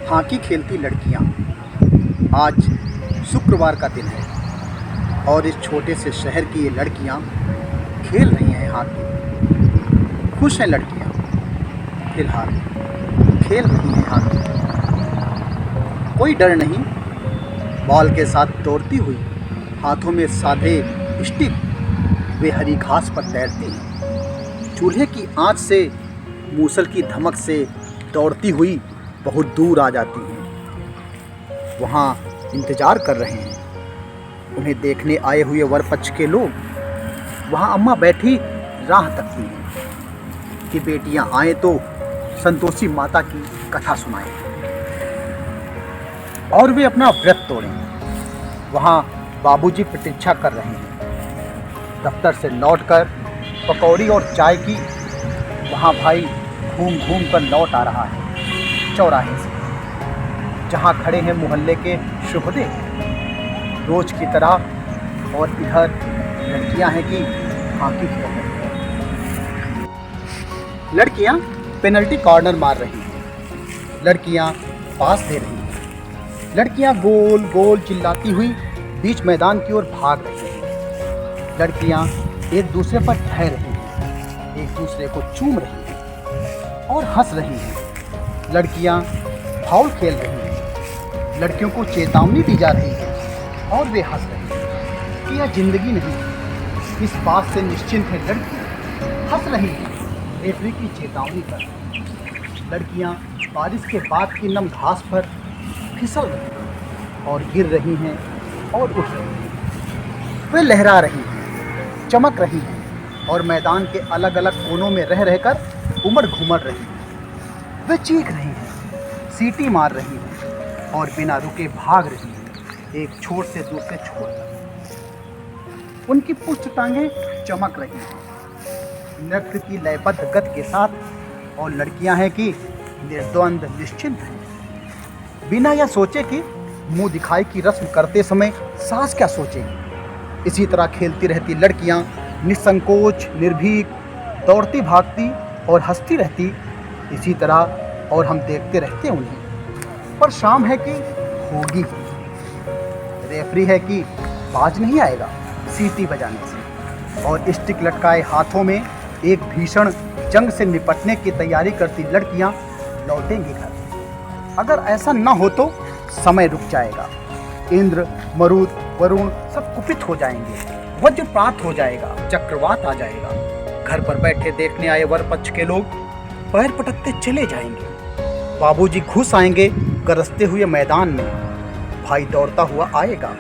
Hockey खेलती लड़कियां। आज शुक्रवार का दिन है और इस छोटे से शहर की ये लड़कियां खेल रही हैं हॉकी। खुश हैं लड़कियां, फिलहाल खेल रही हैं हॉकी। कोई डर नहीं, बॉल के साथ दौड़ती हुई, हाथों में साधे स्टिक वे हरी घास पर तैरती हैं। चूल्हे की आंच से, मूसल की धमक से दौड़ती हुई बहुत दूर आ जाती हैं। वहाँ इंतज़ार कर रहे हैं उन्हें देखने आए हुए वर पक्ष के लोग। वहाँ अम्मा बैठी राह तकती हैं कि बेटियाँ आएँ तो संतोषी माता की कथा सुनाएं और वे अपना व्रत तोड़ें। वहाँ बाबूजी प्रतीक्षा कर रहे हैं। दफ्तर से लौटकर पकौड़ी और चाय की वहाँ भाई घूम घूम कर लौट आ रहा है चौराहे से, जहाँ खड़े हैं मोहल्ले के शुभदेव रोज की तरह। और इधर लड़कियां हैं कि हॉकी खेल रही हैं। लड़कियां पेनल्टी कॉर्नर मार रही हैं, लड़कियां पास दे रही हैं, लड़कियां गोल गोल चिल्लाती हुई बीच मैदान की ओर भाग रही हैं। लड़कियां एक दूसरे पर ठहर रही हैं, एक दूसरे को चूम रही हैं और हंस रही हैं। लड़कियां फाउल खेल रही हैं, लड़कियों को चेतावनी दी जा रही है और वे हंस रही हैं कि यह जिंदगी नहीं। इस बात से निश्चिंत है लड़कियां हंस रही हैं रेफरी की चेतावनी पर। लड़कियां बारिश के बाद की नम घास पर फिसल रही हैं और गिर रही हैं और उठ रही हैं। वे लहरा रही हैं, चमक रही हैं और मैदान के अलग अलग कोनों में रह रहकर उमड़ घुमड़ रही हैं। वे चीख रही हैं, सीटी मार रही हैं और बिना रुके भाग रही हैं, एक छोर से दूसरे छोर तक। उनकी पुष्ट टांगें चमक रही हैं नृत्य की लयबद्ध गति के साथ। और लड़कियां हैं कि निर्द्वंद निश्चिंत हैं, बिना यह सोचे कि मुंह दिखाई की रस्म करते समय सास क्या सोचेगी। इसी तरह खेलती रहती लड़कियां निसंकोच, निर्भीक, दौड़ती भागती और हंसती रहती इसी तरह। और हम देखते रहते उन्हें। पर शाम है कि होगी, रेफरी है कि बाज नहीं आएगा सीटी बजाने से। और स्टिक लटकाए हाथों में एक भीषण जंग से निपटने की तैयारी करती लड़कियां लौटेंगी घर। अगर ऐसा न हो तो समय रुक जाएगा, इंद्र, मरुत, वरुण सब कुपित हो जाएंगे, वज्रपात हो जाएगा, चक्रवात आ जाएगा। घर पर बैठे देखने आए वर पक्ष के लोग पैर पटकते चले जाएंगे। बाबूजी घुस आएंगे गरजते हुए मैदान में। भाई दौड़ता हुआ आएगा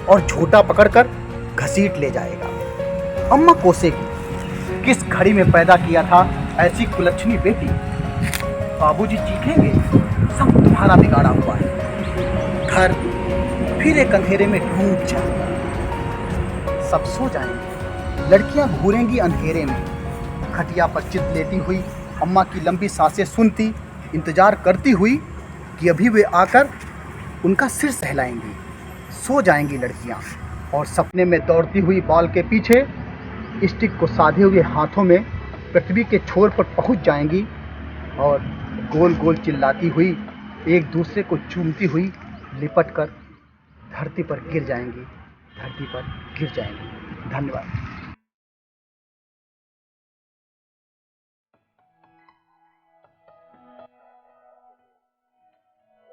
और झोटा पकड़कर घसीट ले जाएगा। अम्मा कोसेगी, किस घड़ी में पैदा किया था ऐसी कुलच्छनी बेटी। बाबूजी चीखेंगे, सब तुम्हारा बिगाड़ा हुआ है। घर फिर एक अंधेरे में डूब जाएगा, सब सो जाएंगे। लड़कियां घूरेंगी अंधेरे में, खटिया पर चित लेटी हुई अम्मा की लंबी सांसें सुनती, इंतजार करती हुई कि अभी वे आकर उनका सिर सहलाएंगी। सो जाएंगी लड़कियां और सपने में दौड़ती हुई बॉल के पीछे स्टिक को साधे हुए हाथों में पृथ्वी के छोर पर पहुंच जाएंगी और गोल गोल चिल्लाती हुई, एक दूसरे को चूमती हुई लिपट कर धरती पर गिर जाएंगी, धरती पर गिर जाएंगी। धन्यवाद।